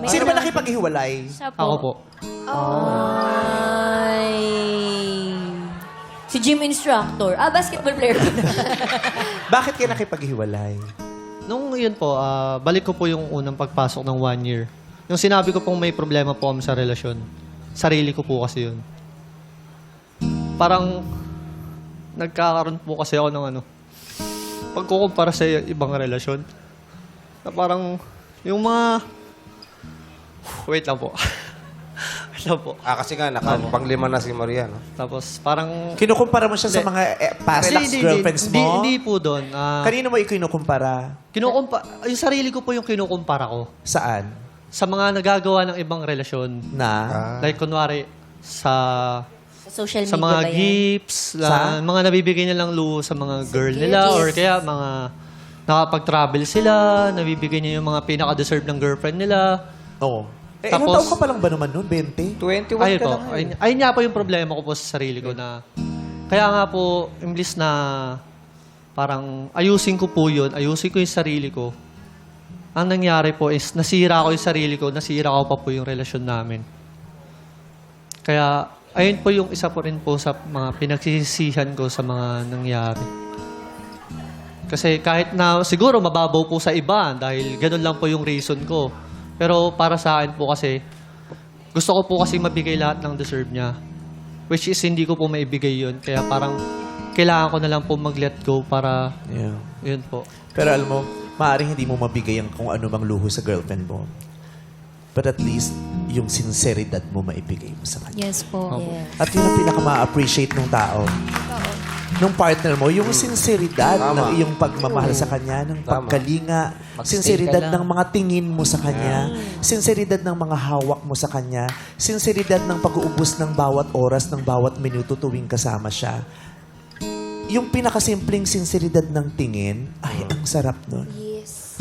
Sino ba nakipaghiwalay? Siya po. Ako po. Ay. Si gym instructor. Basketball player. Bakit kayo nakipaghiwalay? Nung yun po, balik ko po yung unang pagpasok ng 1 year. Yung sinabi ko pong may problema po kami sa relasyon. Sarili ko po kasi yun. Parang nagkakaroon po kasi ako ng pagkukumpara sa ibang relasyon. Na parang yung mga... Wait lang po. Wait lang po. Kasi nga, nakapang-5 na si Maria, no? Tapos parang... Kinukumpara mo siya sa mga past ex-girlfriends mo? Hindi po doon. Kanino mo ikinukumpara? Yung sarili ko po yung kinukumpara ko Saan? sa mga nagagawa ng ibang relasyon. Na? Like, kunwari, sa Social media mga ba yan? gifts, Sa? mga nabibigay nilang luho sa mga girl gifts. nila, or kaya mga nakapag-travel sila, nabibigay niya yung mga pinaka-deserve ng girlfriend nila. Oo. Ilang Tapos- taon ka pa lang ba naman nun? 20? 21 Ayun ka po. lang. Ayun nga po yung problema ko po sa sarili ko na kaya nga po, imbis na parang ayusin ko po yun, ayusin ko yung sarili ko, ang nangyari po is nasira ko yung sarili ko, nasira ko pa po yung relasyon namin. Kaya ayun po yung isa po rin po sa mga pinagsisisihan ko sa mga nangyari. Kasi kahit na siguro mababaw po sa iba dahil ganun lang po yung reason ko. Pero para sa akin po kasi, gusto ko po kasi mabigay lahat ng deserve niya. Which is hindi ko po maibigay yun. Kaya parang kailangan ko na lang po mag-let go para Yeah. yun po. Pero alam mo, maaaring hindi mo mabigay ang kung ano mang luho sa girlfriend mo. But at least, yung sinseridad mo maibigay mo sa kanya. Yes po. Yeah. At yun ang pinaka-ma-appreciate ng tao. Nung partner mo, yung sinseridad Tama. ng iyong pagmamahal sa kanya, ng Tama. pagkalinga, Magstay sinseridad ka lang. ng mga tingin mo sa kanya, sinseridad ng mga hawak mo sa kanya, sinseridad ng pag-uubos ng bawat oras, ng bawat minuto tuwing kasama siya. Yung pinakasimpleng sinseridad ng tingin, ay, ang sarap nun. Yes.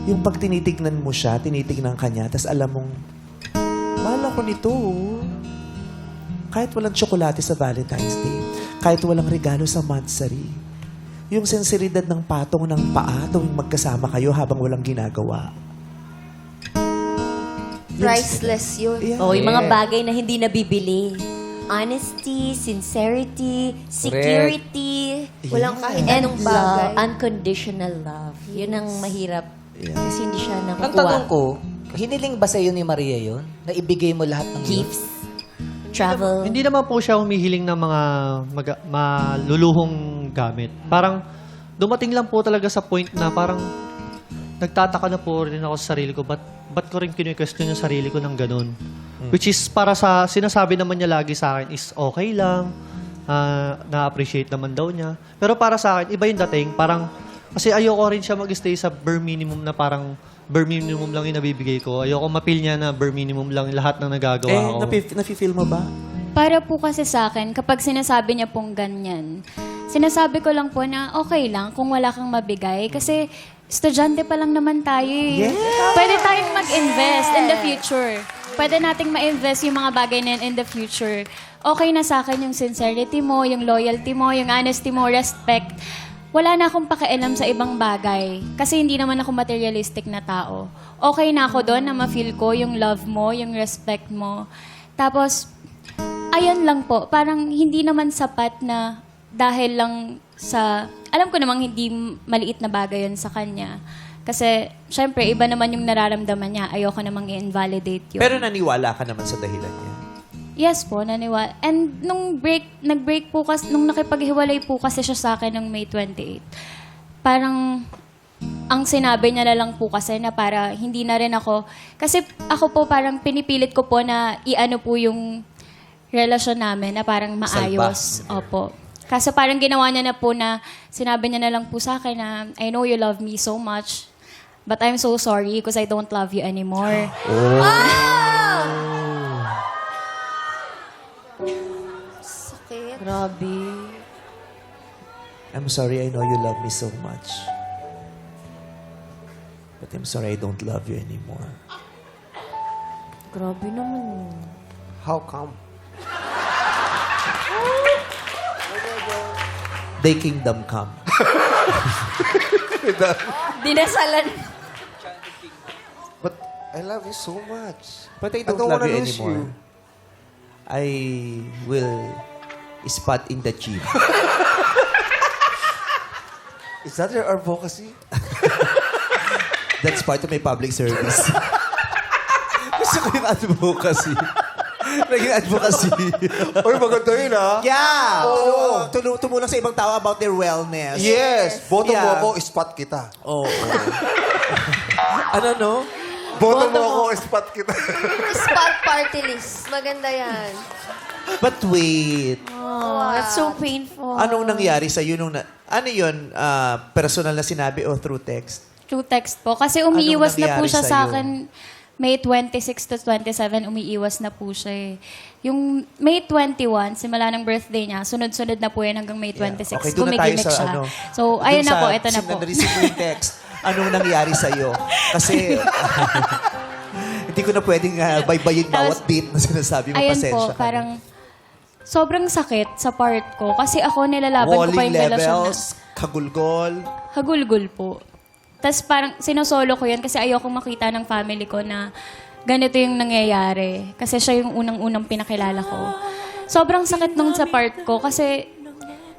Yung pag tinitignan mo siya, tinitignan ka niya, tapos alam mong, mahal ako nito. Oh. Kahit walang tsokolate sa Valentine's Day, kahit walang regalo sa monthsary, yung sinseridad ng patong ng paa tuwing magkasama kayo habang walang ginagawa. Priceless yun. Yeah. Oh, yung mga bagay na hindi nabibili. Honesty, sincerity, security. Walang kahit And anong love, bagay. unconditional love. Yun ang mahirap. Kasi hindi siya Ang nakukuha. tanong ko, hiniling ba sa'yo ni Maria yun? Na ibigay mo lahat ng Gifts, travel. Hindi naman po siya humihiling ng mga maluluhong gamit. Parang dumating lang po talaga sa point na parang nagtataka na po rin ako sa sarili ko, ba't ko rin kinu-question yung sarili ko ng ganun? Which is para sa, sinasabi naman niya lagi sa akin is okay lang, na-appreciate naman daw niya. Pero para sa akin, iba yung dating. Parang, kasi ayoko rin siya mag-stay sa bare minimum na parang bare minimum lang yung nabibigay ko. Ayoko mapil niya na bare minimum lang lahat ng nagagawa ko. Nafe-feel mo ba? Para po kasi sa akin, kapag sinasabi niya pong ganyan, sinasabi ko lang po na okay lang kung wala kang mabigay. Kasi estudyante pa lang naman tayo eh. Pwede tayong mag-invest in the future. Pwede nating ma-invest yung mga bagay na yun in the future. Okay na sa akin yung sincerity mo, yung loyalty mo, yung honesty mo, respect. Wala na akong pakialam sa ibang bagay. Kasi hindi naman ako materialistic na tao. Okay na ako doon na ma-feel ko yung love mo, yung respect mo. Tapos, ayun lang po. Parang hindi naman sapat na dahil lang sa... Alam ko namang hindi maliit na bagay yun sa kanya. Kasi, syempre, iba naman yung nararamdaman niya. Ayoko namang i-invalidate yun. Pero naniwala ka naman sa dahilan niya. Yes po, naniwala. And nung nag-break po kasi, nung nakipaghiwalay po kasi siya sa akin ng May 28, parang ang sinabi niya na lang po kasi na para hindi na rin ako, kasi ako po parang pinipilit ko po na i-ano po yung relasyon namin na parang maayos. Opo. Kaso parang ginawa niya na po na, sinabi niya na lang po sa akin na, I know you love me so much, but I'm so sorry because I don't love you anymore. Sakit. Grabe. I'm sorry, I know you love me so much. But I'm sorry, I don't love you anymore. Grabe naman. How come? They kingdom come. Dinasalan. I love you so much. But I I don't don't love wanna you lose anymore. you. I will spot in the gym. Is that your advocacy? That's part of my public service. Gusto ko yung advocacy. Naging advocacy. Uy, maganda yun, ha? Yeah! Oo. Tumulong sa ibang tao about their wellness. Yes! Boto mo Yeah. ako, spot kita. Oo. Ano, no? Boto mo ako, spot kita. Spot party list. Maganda yan. But wait. Oh, that's so painful. Anong nangyari sa nung ano yun? Personal na sinabi o through text? Through text po. Kasi umiiwas na po nangyari siya sa sa'yo? akin. May 26 to 27, umiiwas na po siya eh. Yung May 21, simula ng birthday niya, sunod-sunod na po yan hanggang May 26. Okay, doon na tayo Gumigimik sa siya. ano. So, ayun Doon na po, sa ito na po. na-receive ko yung text. Anong nangyari sa'yo? Kasi hindi ko na pwedeng baybayin bawat Tapos, date na sinasabi mo. Ayun Pasensya po, ka na. parang sobrang sakit sa part ko. Kasi ako nilalaban ko pa Walling yung relasyon na levels, kagulgol. hagulgul po. Tapos parang sinosolo ko yun kasi ayoko makita ng family ko na ganito yung nangyayari. Kasi siya yung unang-unang pinakilala ko. Sobrang sakit nung sa part ko kasi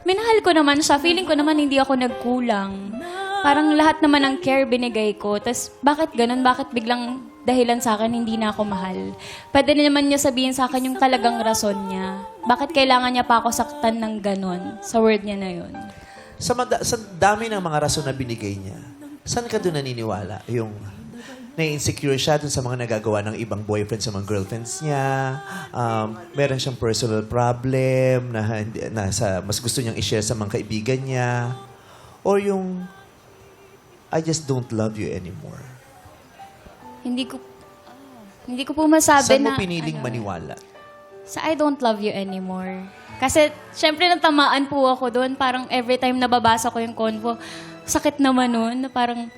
minahal ko naman siya. Feeling ko naman hindi ako nagkulang. Parang lahat naman ng care binigay ko. Tapos bakit ganun? Bakit biglang dahilan sa akin hindi na ako mahal? Pwede na naman niya sabihin sa akin yung talagang rason niya. Bakit kailangan niya pa ako saktan ng ganun sa word niya na yun? Sa dami ng mga rason na binigay niya, saan ka doon naniniwala? Yung na-insecure siya dun sa mga nagagawa ng ibang boyfriends sa mga girlfriends niya. Meron siyang personal problem na mas gusto niyang i-share sa mga kaibigan niya. Or yung, I just don't love you anymore. Hindi ko po masabi Saan na mo piniling ano, maniwala? sa I don't love you anymore. Kasi, syempre, natamaan po ako doon. Parang every time nababasa ko yung convo, sakit naman nun. Na parang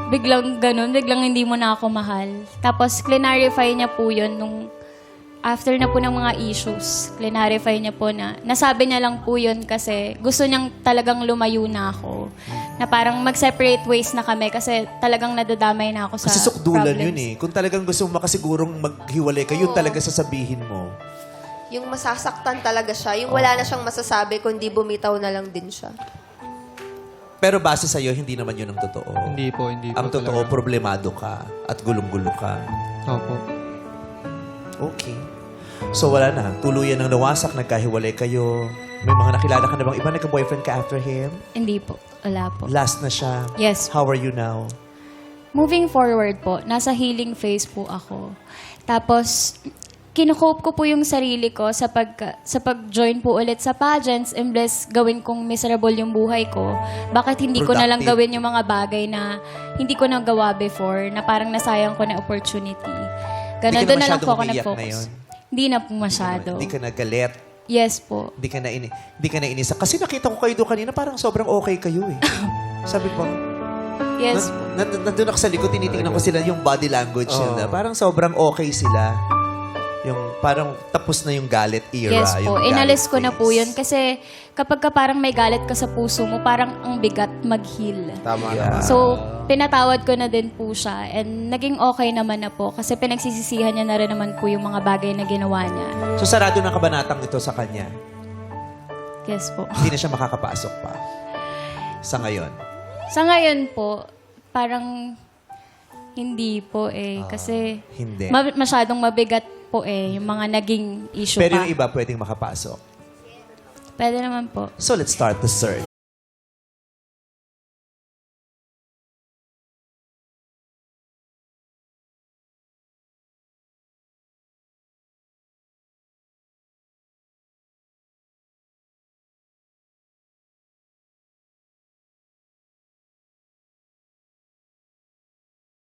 biglang ganun, biglang hindi mo na ako mahal. Tapos, clarify niya po yun nung after na po ng mga issues. Clarify niya po na, nasabi niya lang po yun kasi gusto niyang talagang lumayo na ako. Na parang mag-separate ways na kami kasi talagang nadadamay na ako sa Kasi sukdulan problems. yun eh. Kung talagang gusto mo makasigurong maghiwalay ka, yun talaga sasabihin mo. Yung masasaktan talaga siya. Yung wala na siyang masasabi, kundi bumitaw na lang din siya. Pero base sa'yo, hindi naman yun ang totoo. Hindi po. Ang totoo, talaga. problemado ka at gulong-gulo ka. Opo. Okay. So wala na. Tuluyan ng nawasak, nagkahiwalay kayo. May mga nakilala ka na bang iba? Nagka-boyfriend ka after him? Hindi po. Wala po. Last na siya? Yes. How are you now? Moving forward po, nasa healing phase po ako. Tapos, kinukope ko po yung sarili ko sa pag-join po ulit sa pageants, imbes gawin kong miserable yung buhay ko. Bakit hindi ko na lang Productive. gawin yung mga bagay na hindi ko nagawa before, na parang nasayang ko na opportunity. Ganon, Hindi ka na doon na lang masyadong po ako umiiyak nag-focus. ngayon? Hindi na po masyado. Hindi ka nagalit. Yes po. Hindi ka na inisa. Kasi nakita ko kayo doon kanina, parang sobrang okay kayo eh. Sabi ko, Yes po. nandun ako sa likod, tinitingnan ko sila yung body language nila. Parang sobrang okay sila. Yung parang tapos na yung galit era. Yes po. yung Inalis galit ko na po phase. yun kasi kapag ka parang may galit ka sa puso mo, parang ang bigat mag-heal. Tama Yeah. naman. So, pinatawad ko na din po siya and naging okay naman na po kasi pinagsisisihan niya na rin naman po yung mga bagay na ginawa niya. So sarado ng kabanatang ito sa kanya. Yes po. Hindi na siya makakapasok pa. Sa ngayon. Sa ngayon po, parang hindi po eh. Kasi Hindi. masyadong mabigat po eh, yung mga naging issue Pero pa. yung iba pwedeng makapasok. Pwede naman po. So let's start the search.